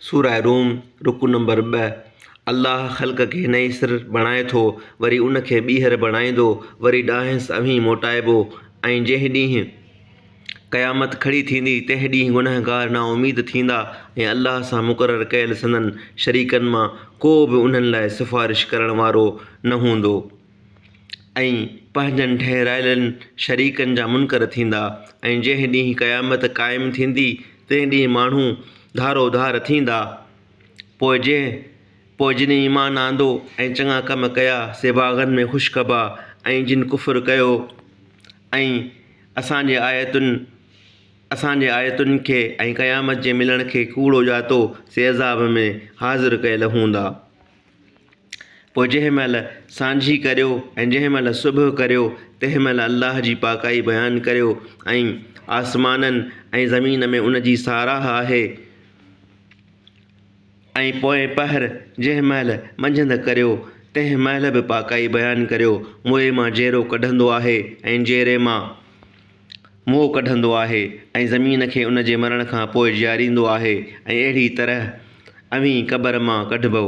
सूरह रूम रुकू नंबर 2। अल्लाह ख़ल्क़ खे नई सिर बणाए थो, वरी उन खे ॿीहर बणाईंदो, वरी ॾांहुं अव्हीं मोटाइबो। ऐं जंहिं ॾींहुं क़यामत खड़ी थींदी तंहिं ॾींहुं गुनहगार नाउमीद थींदा ऐं अल्लाह सां मुक़ररु कयल संदनि शरीकनि मां को बि उन्हनि लाइ सिफ़ारिश करण वारो न हूंदो। ऐं पंहिंजनि ठहिरायलनि शरीकनि जा मुनकर थींदा। ऐं जंहिं ॾींहुं क़यामत क़ाइमु थींदी तंहिं ॾींहुं माण्हू धारो धार थींदा। पोइ जिन ईमान आंदो ऐं चङा कम कया से बाग़नि में ख़ुशखबा, ऐं जिन कुफ़्र कयो ऐं असांजे आयतुनि खे ऐं क़यामत जे मिलण खे कूड़ो ॼातो से अज़ाब में हाज़िर कयल हूंदा। पोइ जंहिं महिल सांझी करियो ऐं जंहिं महिल सुबुह करियो तंहिं महिल अल्लाह जी पाकाई बयानु करियो। ऐं आसमाननि ऐं ज़मीन में उन जी साराह आहे। ऐं पोइ पहर जंहिं महिल मंझंदि करियो तंहिं महिल बि पाकाई बयानु करियो। मुंहुं मां जेरो कढंदो आहे ऐं जेरे मां मुंहुं कढंदो आहे, ऐं ज़मीन खे उन जे मरण खां पोइ जीआरींदो आहे, ऐं अहिड़ी तरह अव्हीं क़बर मां कढिबो।